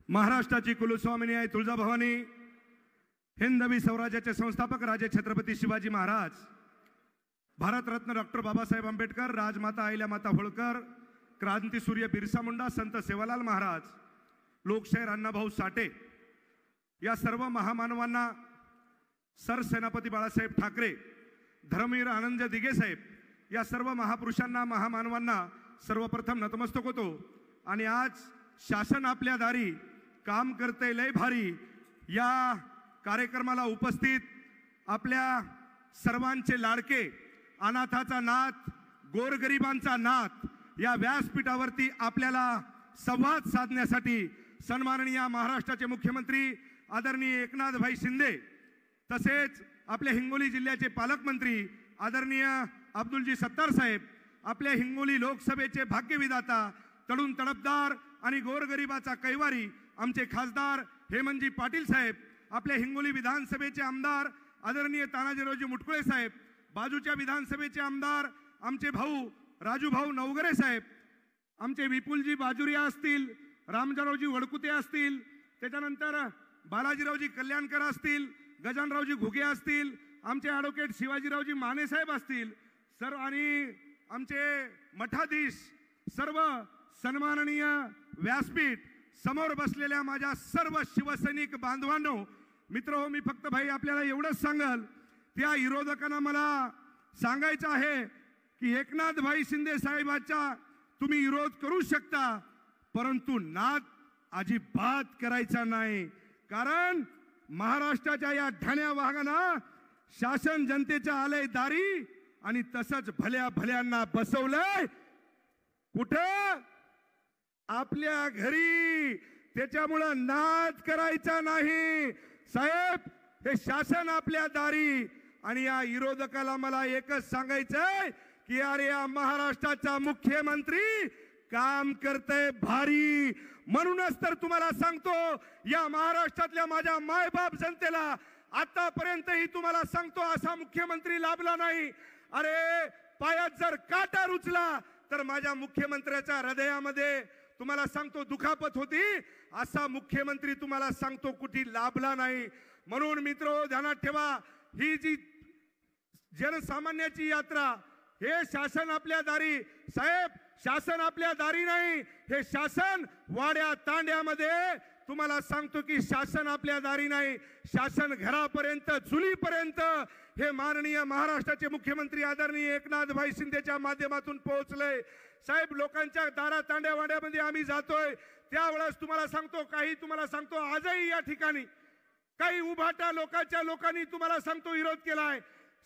महाराष्ट्राची कुलस्वामिनी आई तुळजाभवानी, हिंदवी स्वराज्याचे संस्थापक राजे छत्रपती शिवाजी महाराज, भारतरत्न डॉक्टर बाबासाहेब आंबेडकर, राजमाता अहिल्यामाता होळकर, क्रांतीसूर्य बिरसा मुंडा, संत सेवालाल महाराज, लोकशाहीर अण्णाभाऊ साठे या सर्व महामानवांना, सरसेनापती बाळासाहेब ठाकरे, धर्मवीर आनंद दिघे साहेब या सर्व महापुरुषांना, महामानवांना सर्वप्रथम नतमस्तक होतो। आणि आज शासन आपल्या दारी काम करते लय भारी या कार्यक्रमाला उपस्थित आपल्या सर्वांचे लाडके, अनाथाचा नाथ, गोरगरिबांचा नाथ या व्यासपीठावरती आपल्याला संवाद साधण्यासाठी सन्माननीय महाराष्ट्राचे मुख्यमंत्री आदरणीय एकनाथभाई शिंदे, तसेच आपल्या हिंगोली जिल्ह्याचे पालकमंत्री आदरणीय अब्दुलजी सत्तार साहेब, आपल्या हिंगोली लोकसभेचे भाग्यविधाता, तडून तडफदार आणि गोरगरिबाचा कैवारी आमचे खासदार हेमंतजी पाटील साहेब, आपल्या हिंगोली विधानसभेचे आमदार आदरणीय तानाजीरावजी मुटकुळे साहेब, बाजूच्या विधानसभेचे आमदार आमचे भाऊ राजूभाऊ नवगरे साहेब, आमचे विपुलजी बाजुरिया असतील, रामजारावजी वडकुते असतील, त्याच्यानंतर बालाजीरावजी कल्याणकर असतील, गजानरावजी घुगे असतील, आमचे ॲडव्होकेट शिवाजीरावजी माने साहेब असतील, सर्व आणि आमचे मठाधीश, सर्व सन्माननीय व्यासपीठ समोर बसलेल्या माझ्या सर्व शिवसैनिक बांधवांनो, मित्रहो, मी फक्त भाई आपल्याला एवढंच सांगल, त्या विरोधकांना मला सांगायचं आहे की एकनाथभाई शिंदे साहेबांचा तुम्ही विरोध करू शकता, परंतु नाद अजिबात करायचा नाही। कारण महाराष्ट्राच्या या ठाण्या वाघांना शासन जनतेच्या आलंय दारी आणि तसंच भल्या भल्यांना बसवलंय कुठं? आपल्या घरी। त्याच्यामुळे नाद करायचा नाही साहेब, हे शासन आपल्या दारी। आणि या विरोधकाला मला एकच सांगायचंय की अरे या महाराष्ट्राचा मुख्यमंत्री काम करतय भारी। म्हणूनच तर तुम्हाला सांगतो, या महाराष्ट्रातल्या माझ्या मायबाप जनतेला आतापर्यंतही तुम्हाला सांगतो असा मुख्यमंत्री लाभला नाही। अरे पायात जर काटा रुचला तर माझ्या मुख्यमंत्र्याच्या हृदयामध्ये तुम्हाला सांगतो दुखापत होती, असा मुख्यमंत्री तुम्हाला सांगतो कुठे लाभला नाही। म्हणून मित्रो ध्यानात ठेवा, ही जी जनसामान्याची यात्रा, हे शासन आपल्या दारी। साहेब, शासन आपल्या दारी नाही, हे शासन वाड्या तांड्यामध्ये तुम्हाला सांगतो की शासन आपल्या दारी नाही, शासन घरापर्यंत, चुलीपर्यंत हे माननीय महाराष्ट्राचे मुख्यमंत्री आदरणीय एकनाथभाई शिंदेच्या माध्यमातून पोहोचले। साहेब, लोकांच्या दारा तांड्या वाड्यामध्ये आम्ही जातोय, त्यावेळेस तुम्हाला सांगतो, काही तुम्हाला सांगतो आजही या ठिकाणी काही उभाटा लोकांनी तुम्हाला सांगतो विरोध केलाय।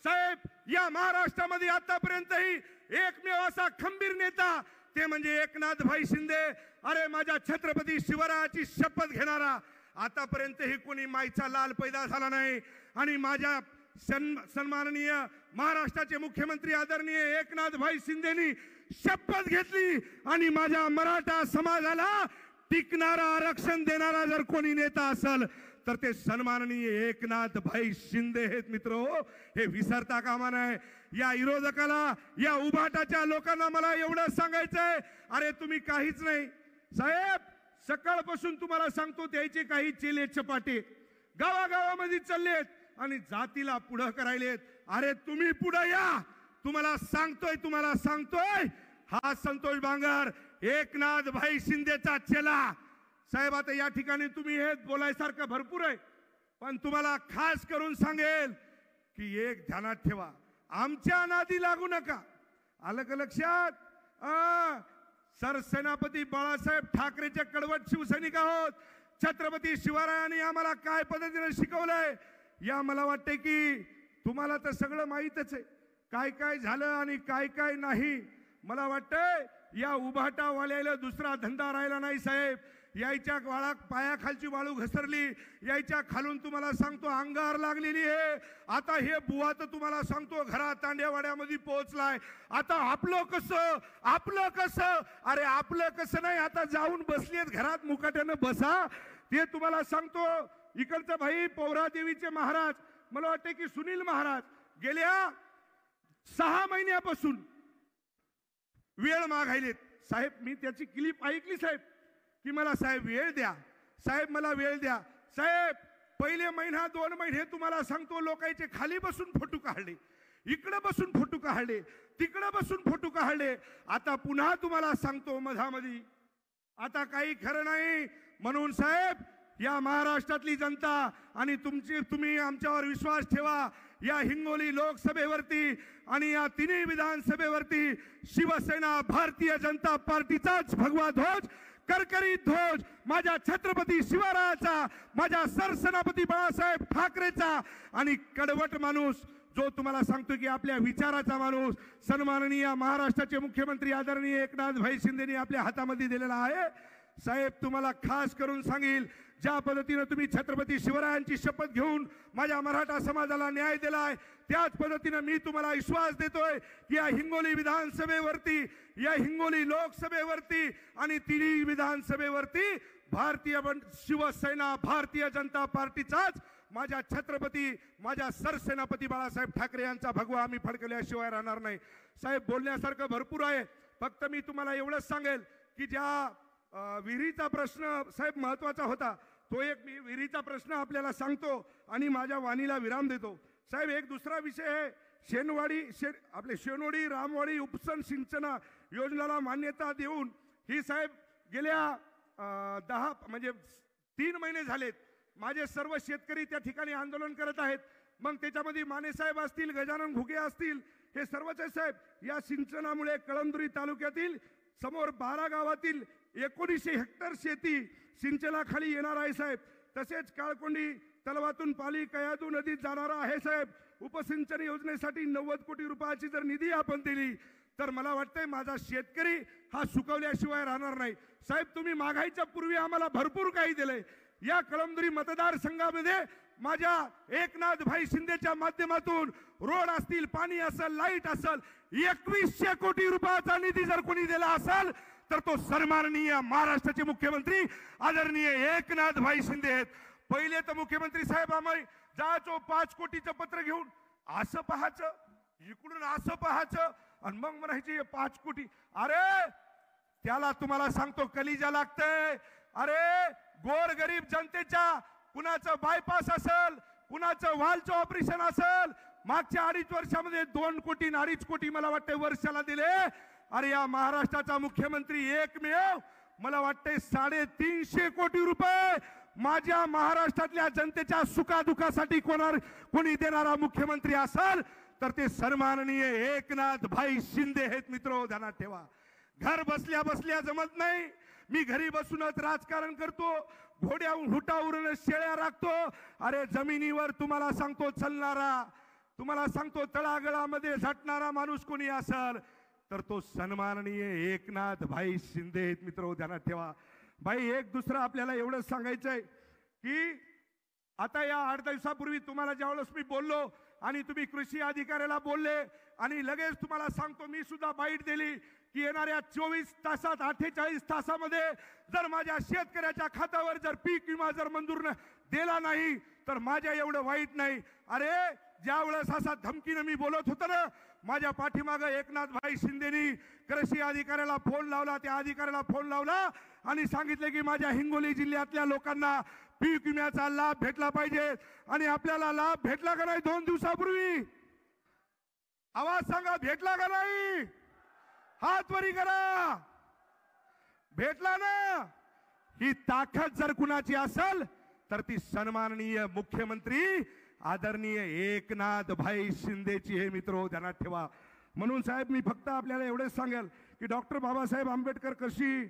साहेब, या महाराष्ट्रामध्ये आतापर्यंतही एकमेव असा खंबीर नेता ते म्हणजे एकनाथभाई शिंदे। अरे माझ्या छत्रपती शिवरायाची शपथ घेणारा आतापर्यंतही कोणी माईचा लाल पैदा झाला नाही। आणि माझ्या सन्माननीय महाराष्ट्राचे मुख्यमंत्री आदरणीय एकनाथभाई शिंदेनी शपथ घेतली आणि माझ्या मराठा समाजाला टिकणारा, आरक्षण देणारा जर कोणी नेता असेल तर ते सन्माननीय एकनाथभाई शिंदे आहेत। मित्रो, हे विसरता कामा नये। या विरोधकाला, या उभाटाच्या लोकांना मला एवढं सांगायचंय, अरे तुम्ही काहीच नाही साहेब। सकाळपासून तुम्हाला सांगतो त्याचे काही चेले चपाटे गावागावामध्ये चाललेत आणि जातीला पुढं करायलेत। अरे तुम्ही पुढे या, तुम्हाला सांगतोय हा संतोष बांगर एकनाथभाई शिंदेचा चेला। साहेब, आता या ठिकाणी तुम्ही हे बोलायसारखं भरपूर आहे, पण तुम्हाला खास करून सांगेल की एक ध्यानात ठेवा, आमच्या नादी लागू नका। आलं का लक्षात? सरसेनापती बाळासाहेब ठाकरेचे कडवट शिवसैनिक आहोत। छत्रपती शिवरायांनी आम्हाला काय पद्धतीने शिकवलंय या मला वाटते की तुम्हाला तर सगळं माहीतच आहे, काय काय झालं आणि काय काय नाही। मला वाटतंय या उभाटावाल्याला दुसरा धंदा राहिला नाही साहेब। यायच्या पायाखालची वाळू घसरली, यायच्या खालून तुम्हाला सांगतो अंगार लागलेली आहे। आता हे बुवा तर तुम्हाला सांगतो घरा तांड्यावाड्यामध्ये पोहोचलाय। आता आपलं कसं? अरे आपलं कसं नाही, आता जाऊन बसलेत घरात, मुकाट्यानं बसा। ते तुम्हाला सांगतो इकडचं भाई पौरादेवीचे महाराज, मला वाटते की सुनील महाराज, गेल्या 6 महिन्यापासून वेळ मागायलेत साहेब। मी त्याची क्लिप ऐकली साहेब, की मला साहेब वेळ द्या, साहेब मला वेळ द्या साहेब. पहिले महिना 2 महिने तुम्हाला सांगतो लोकांचे खाली बसून फोटो काढले, इकडे बसून फोटो काढले, तिकडे बसून फोटो काढले. आता पुन्हा तुम्हाला सांगतो मधामधी आता काही खरं नाही. म्हणून साहेब या महाराष्ट्रातली जनता आणि तुम्ही आमच्यावर विश्वास ठेवा. या हिंगोली लोकसभेवरती आणि या तिन्ही विधानसभेवरती शिवसेना भारतीय जनता पार्टीचाच भगवा ध्वज, करकरीत ध्वज माझ्या छत्रपती शिवरायाचा, माझ्या सरसेनापती बाळासाहेब ठाकरेचा आणि कडवट माणूस जो तुम्हाला सांगतो की आपल्या विचाराचा माणूस सन्माननीय महाराष्ट्राचे मुख्यमंत्री आदरणीय एकनाथ भाई शिंदेनी आपल्या हातामध्ये दिलेला आहे. साहेब तुम्हाला खास करून सांगेल, ज्या पद्धतीने तुम्ही छत्रपती शिवरायांची शपथ घेऊन माझ्या मराठा समाजाला न्याय दिलाय, त्याच पद्धतीने मी तुम्हाला विश्वास देतोय की या हिंगोली विधानसभेवरती, या हिंगोली लोकसभेवरती आणि तिन्ही विधानसभेवरती भारतीय शिवसेना भारतीय जनता पार्टीचाच माझ्या छत्रपती, माझ्या सरसेनापती बाळासाहेब ठाकरे यांचा भगवा आम्ही फडकल्याशिवाय राहणार नाही. साहेब बोलण्यासारखं भरपूर आहे, फक्त मी तुम्हाला एवढंच सांगेल की ज्या विहिरीचा प्रश्न साहेब महत्वाचा होता, तो एक मी विहिरीचा प्रश्न आपल्याला सांगतो आणि माझ्या वाणीला विराम देतो. साहेब एक दुसरा विषय आहे, आपले शेनोडी रामवाडी उपसन सिंचन योजनेला मान्यता देऊन ही साहेब गेल्या 3 महिने झालेत माझे सर्व शेतकरी त्या ठिकाणी आंदोलन करत आहेत. मग त्याच्यामध्ये माने साहेब असतील, गजानन घुगे असतील, हे सर्वच साहेब या सिंचनामुळे कळमनुरी तालुक्यातील समोर 12 गावातील 1900 हेक्टर शेती सिंचनाखाली येणार आहे साहेब. तसेच काळकोंडी तलावातून पाली कयादू नदीत जाणारा आहे साहेब. उपसिंचन योजनेसाठी 90 कोटी रुपयाची जर निधी आपण दिली तर मला वाटतंय माझा शेतकरी हा सुकवल्याशिवाय राहणार नाही. साहेब तुम्ही मागायच्या पूर्वी आम्हाला भरपूर काही दिलंय. या कळमनुरी मतदारसंघामध्ये माझ्या एकनाथ भाई शिंदेच्या माध्यमातून रोड असतील, पाणी असेल, लाईट असेल, 2100 कोटी रुपयाचा निधी जर कोणी दिला असेल तर तो सन्माननीय महाराष्ट्राचे मुख्यमंत्री आदरणीय एकनाथ भाई शिंदे आहेत. पहिले तर मुख्यमंत्री साहेब आम्ही जायचो 5 कोटीचं पत्र घेऊन, असं पाहायचं इकडून असं पाहायचं आणि मग म्हणायचे 5 कोटी. अरे त्याला तुम्हाला सांगतो कलिजा लागतंय. अरे गोर गरीब जनतेच्या कुणाचं बायपास असेल, कुणाचं वालचं ऑपरेशन असेल, मागच्या 2.5 वर्षामध्ये 2 कोटी 2.5 कोटी मला वाटतं वर्षाला दिले. अरे या महाराष्ट्राचा मुख्यमंत्री एकमेव मला वाटते 350 कोटी रुपये माझ्या महाराष्ट्रातल्या जनतेच्या सुखादुखासाठी कोणी देणारा मुख्यमंत्री असेल तर ते सन्माननीय एकनाथ भाई शिंदे आहेत. मित्र ध्यानात ठेवा, घर बसल्या बसल्या जमत नाही. मी घरी बसूनच राजकारण करतो, घोड्याहून हुटावरून शेळ्या राखतो. अरे जमिनीवर तुम्हाला सांगतो चालणारा, तुम्हाला सांगतो तळागळामध्ये झटणारा माणूस कोणी असेल तर तो सन्माननीय एकनाथ भाई शिंदे आहेत. मित्र ध्यानात ठेवा. भाई एक दुसरं आपल्याला एवढंच सांगायचंय की आता या 8 दिवसापूर्वी तुम्हाला ज्यावेळेस मी बोललो आणि तुम्ही कृषी अधिकाऱ्याला बोलले आणि लगेच तुम्हाला सांगतो मी सुद्धा बाईट दिली की येणाऱ्या 24 तासात 48 तासामध्ये जर माझ्या शेतकऱ्याच्या खात्यावर जर पीक विमा जर मंजूर दिला नाही तर माझ्या एवढं वाईट नाही. अरे ज्या वेळेस असा धमकीने मी बोलत होतो ना, माझ्या पाठीमागे एकनाथ भाई शिंदेनी कृषी अधिकाऱ्याला फोन लावला, त्या अधिकाऱ्याला फोन लावला आणि सांगितले की माझ्या हिंगोली जिल्ह्यातल्या लोकांना पीक विम्याचा लाभ भेटला पाहिजे. आणि आपल्याला लाभ भेटला का नाही 2 दिवसापूर्वी? आवाज सांगा, भेटला का नाही? हात वरी करा. भेटला ना? ही ताकद जर कुणाची असेल तर ती सन्माननीय मुख्यमंत्री आदरणीय एकनाथ भाई शिंदेची हे. मित्र ध्यानात ठेवा. म्हणून साहेब मी फक्त आपल्याला एवढेच सांगेल की डॉक्टर बाबासाहेब आंबेडकर कृषी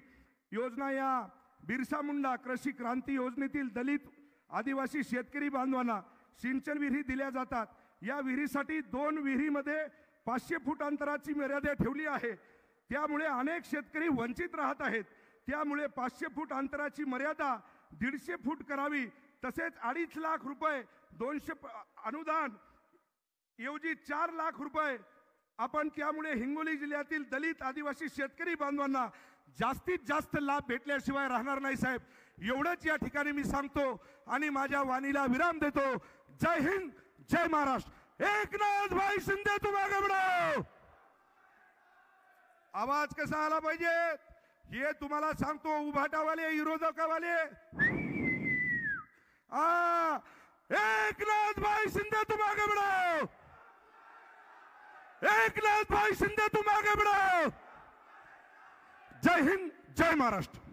योजना या बिरसा मुंडा कृषी क्रांती योजनेतील दलित आदिवासी शेतकरी बांधवांना सिंचन विहिरी दिल्या जातात. या विहिरीसाठी 2 विहिरीमध्ये 500 फूट अंतराची मर्यादा ठेवली आहे. त्यामुळे अनेक शेतकरी वंचित राहत आहेत. त्यामुळे 500 फूट अंतराची मर्यादा 150 फूट करावी. तसेच 2.5 लाख रुपये 200 अनुदान ऐवजी 4 लाख रुपये आपण त्यामुळे हिंगोली जिल्ह्यातील दलित आदिवासी शेतकरी बांधवांना जास्तीत जास्त लाभ भेटल्याशिवाय राहणार नाही. साहेब एवढंच या ठिकाणी मी सांगतो आणि माझ्या वाणीला विराम देतो. जय हिंद, जय महाराष्ट्र. एकनाथ भाई शिंदे तुम्हाला बढाओ. आवाज कसा आला पाहिजे हे तुम्हाला सांगतो. उभाटावाले विरोधकावाले एकनाथ भाई शिंदे तुम आगे बढ़ो, एकनाथ भाई शिंदे तुम आगे बढ़ो। जय हिंद, जय महाराष्ट्र।